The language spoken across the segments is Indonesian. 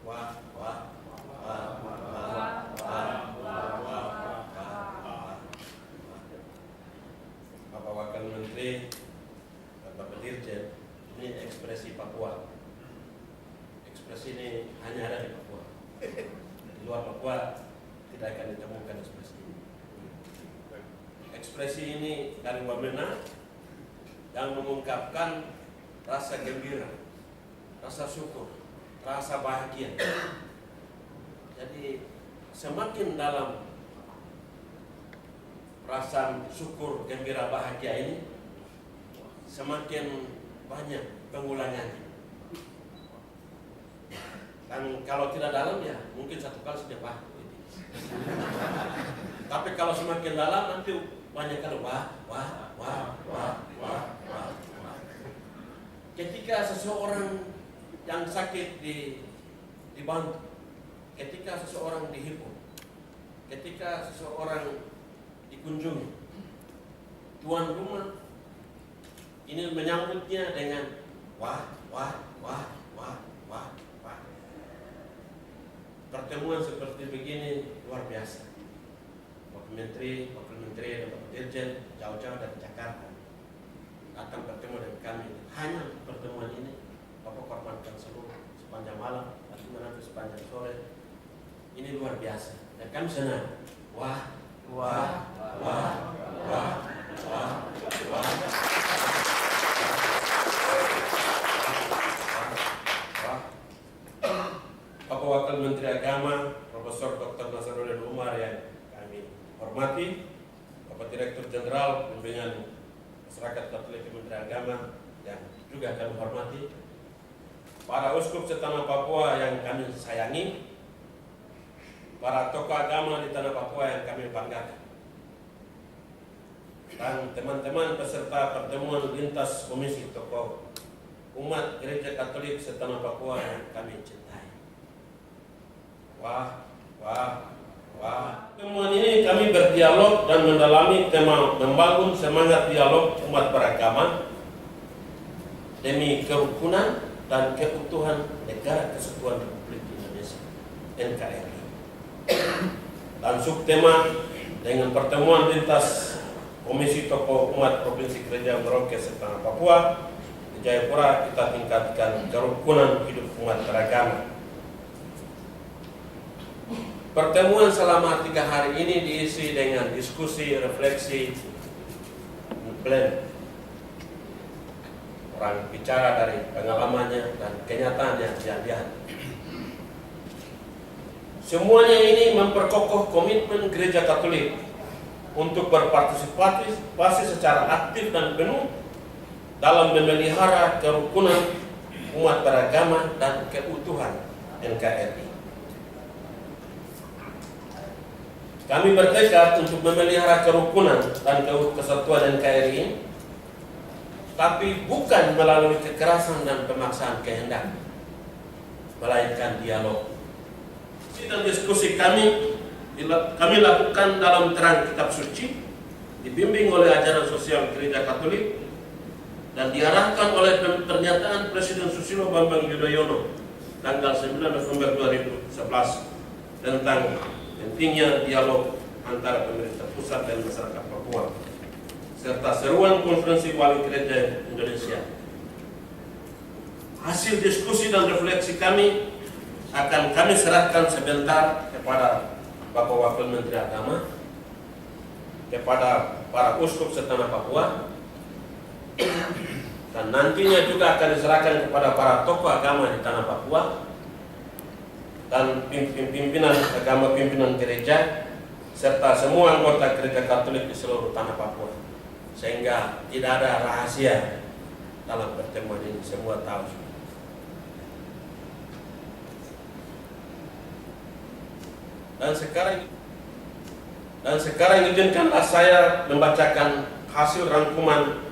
Wah, wah, wah, wah, wah, wah, wah, wah, wah. Bapak Wakil Menteri, Bapak Dirjen, ini ekspresi Papua. Ekspresi ini hanya ada di Papua. Di luar Papua tidak akan ditemukan ekspresi ini. Ekspresi ini dari Wamena yang mengungkapkan rasa gembira, rasa syukur, rasa bahagia. Jadi semakin dalam perasaan syukur, gembira, bahagia ini, semakin banyak pengulangannya. Dan kalau tidak dalam ya mungkin satu kali sudah paham. Tapi kalau semakin dalam nanti banyak kali wah, wah, wah, wah, wah, wah, wah. Ketika seseorang yang sakit dibantu, ketika seseorang dihibur, ketika seseorang dikunjungi, tuan rumah ini menyambutnya dengan wah, wah, wah, wah, wah, wah. Pertemuan seperti begini luar biasa. Wakil Menteri, dan Bapak Dirjen jauh-jauh dari Jakarta datang bertemu dengan kami. Hanya pertemuan ini Bapak korbankan seluruh sepanjang malam, nanti sepanjang sore. Ini luar biasa. Dan kami senang. Wah, wah, wah, wah, wah, wah. Bapak Wakil Menteri Agama, Profesor Dr. Nasaruddin Umar yang kami hormati, Bapak Direktur Jenderal Bimbingan Masyarakat Katolik Kementerian Agama yang juga kami hormati, para uskup setanah Papua yang kami sayangi, para tokoh agama di tanah Papua yang kami banggakan, dan teman-teman peserta pertemuan lintas komisi tokoh umat Gereja Katolik setanah Papua yang kami cintai. Wah, wah, wah. Pertemuan ini kami berdialog dan mendalami tema membangun semangat dialog umat beragama demi kerukunan dan keutuhan Negara Kesatuan Republik Indonesia (NKRI). Dan subtema dengan pertemuan lintas Komisi Tokoh Umat Provinsi Gereja Merauke setanah Papua di Jayapura, kita tingkatkan kerukunan hidup umat beragama. Pertemuan selama 3 hari ini diisi dengan diskusi, refleksi, plan. Orang bicara dari pengalamannya dan kenyataan yang dia lihat. Semuanya ini memperkokoh komitmen Gereja Katolik untuk berpartisipasi secara aktif dan penuh dalam memelihara kerukunan umat beragama dan keutuhan NKRI. Kami bertekad untuk memelihara kerukunan dan kesatuan NKRI, tapi bukan melalui kekerasan dan pemaksaan kehendak, melainkan dialog. Dan diskusi kami lakukan dalam terang kitab suci, dibimbing oleh ajaran sosial Gereja Katolik, dan diarahkan oleh pernyataan Presiden Susilo Bambang Yudhoyono tanggal 9 November 2011 tentang pentingnya dialog antara pemerintah pusat dan masyarakat Papua, serta seruan konferensi wali gereja Indonesia. Hasil diskusi dan refleksi kami akan kami serahkan sebentar kepada Bapak Wakil Menteri Agama, kepada para uskup setanah Papua, dan nantinya juga akan diserahkan kepada para tokoh agama di tanah Papua dan pimpinan agama, pimpinan gereja, serta semua anggota Gereja Katolik di seluruh tanah Papua, sehingga tidak ada rahasia dalam pertemuan ini, semua tahu. Dan sekarang izinkanlah saya membacakan hasil rangkuman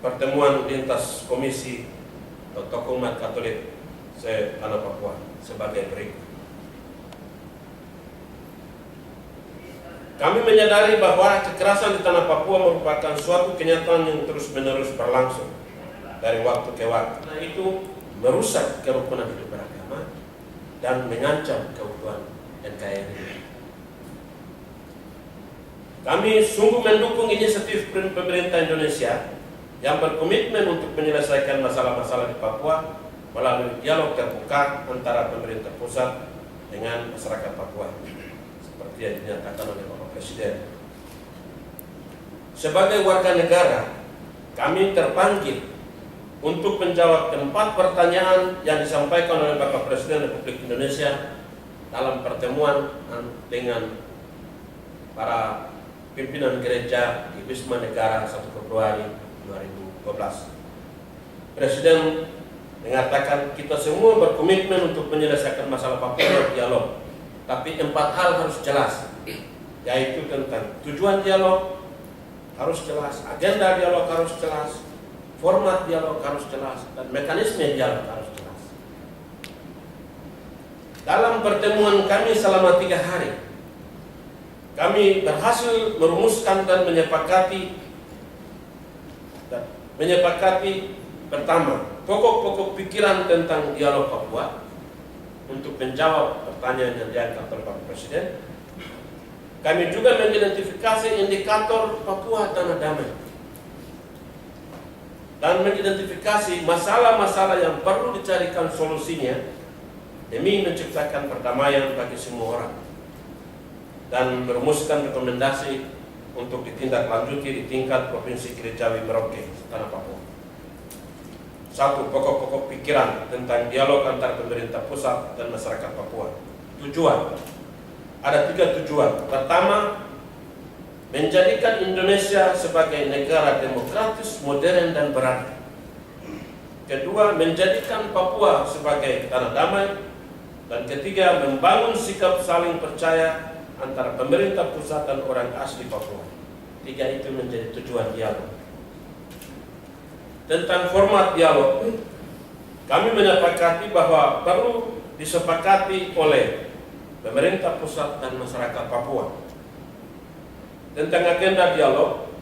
pertemuan lintas komisi tokoh umat Katolik se-tanah Papua sebagai berikut. Kami menyadari bahwa kekerasan di tanah Papua merupakan suatu kenyataan yang terus-menerus berlangsung dari waktu ke waktu. Nah, itu merusak kerukunan hidup beragama, dan mengancam keutuhan NKRI. Kami sungguh mendukung inisiatif pemerintah Indonesia yang berkomitmen untuk menyelesaikan masalah-masalah di Papua melalui dialog terbuka antara pemerintah pusat dengan masyarakat Papua, seperti yang dinyatakan oleh Bapak Presiden. Sebagai warga negara, kami terpanggil untuk menjawab 4 pertanyaan yang disampaikan oleh Bapak Presiden Republik Indonesia dalam pertemuan dengan para pimpinan gereja di Wisma Negara 1 Februari 2012. Presiden mengatakan kita semua berkomitmen untuk menyelesaikan masalah Papua lewat dialog, tapi 4 hal harus jelas, yaitu tentang tujuan dialog harus jelas, agenda dialog harus jelas, format dialog harus jelas, dan mekanisme dialog harus jelas. Dalam pertemuan kami selama 3 hari, kami berhasil merumuskan dan menyepakati pertama, pokok-pokok pikiran tentang dialog Papua untuk menjawab pertanyaan yang diangkat oleh Bapak Presiden. Kami juga mengidentifikasi indikator Papua Tanah Damai dan mengidentifikasi masalah-masalah yang perlu dicarikan solusinya demi menciptakan perdamaian bagi semua orang, dan merumuskan rekomendasi untuk ditindaklanjuti di tingkat Provinsi Gerejawi Merauke, Tanah Papua. 1. Pokok-pokok pikiran tentang dialog antar pemerintah pusat dan masyarakat Papua. Tujuan. Ada 3 tujuan. Pertama, menjadikan Indonesia sebagai negara demokratis, modern, dan beradab. Kedua, menjadikan Papua sebagai tanah damai. Dan ketiga, membangun sikap saling percaya antara pemerintah pusat dan orang asli Papua. 3 itu menjadi tujuan dialog. Tentang format dialog, kami menyepakati bahwa perlu disepakati oleh pemerintah pusat dan masyarakat Papua. Tentang agenda dialog,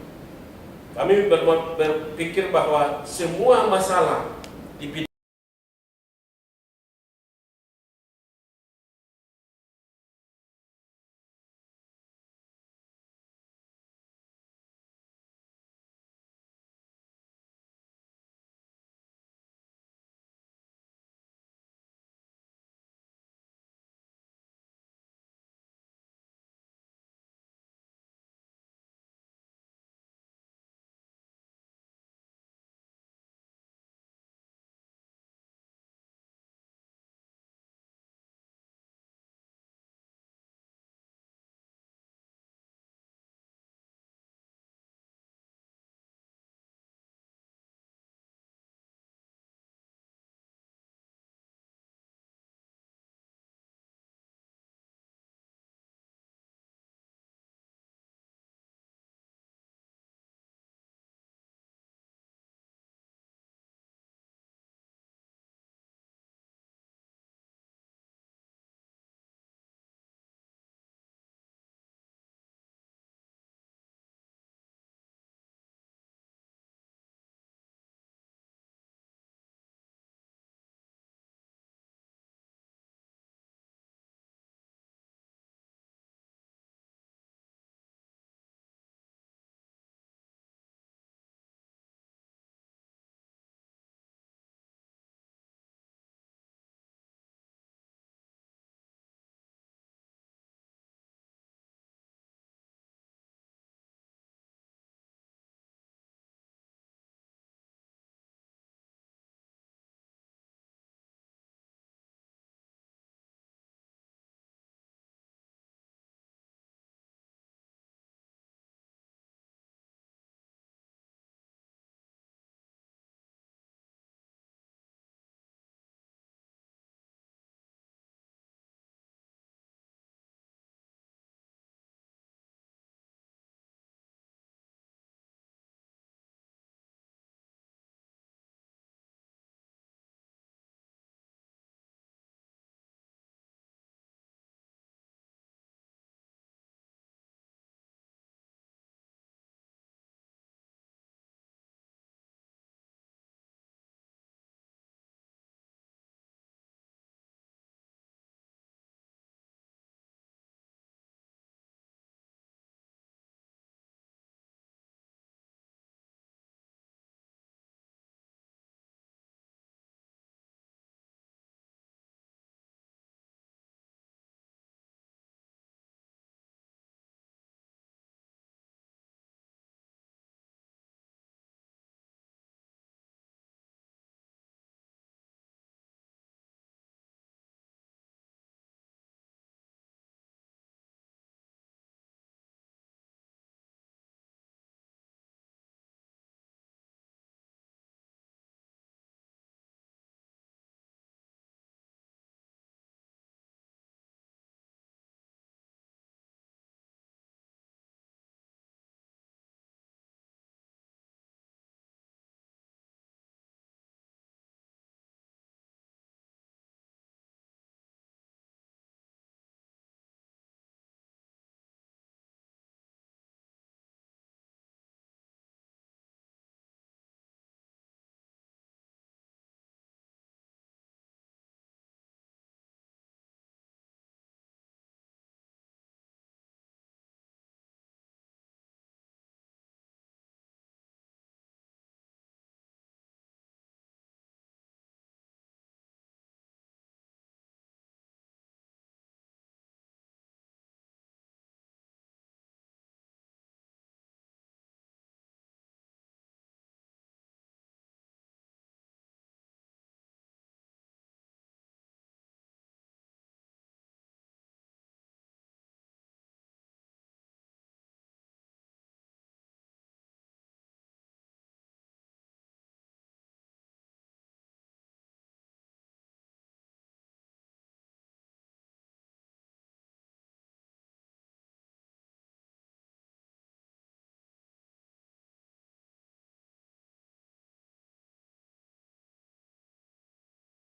kami berpikir bahwa semua masalah di bidang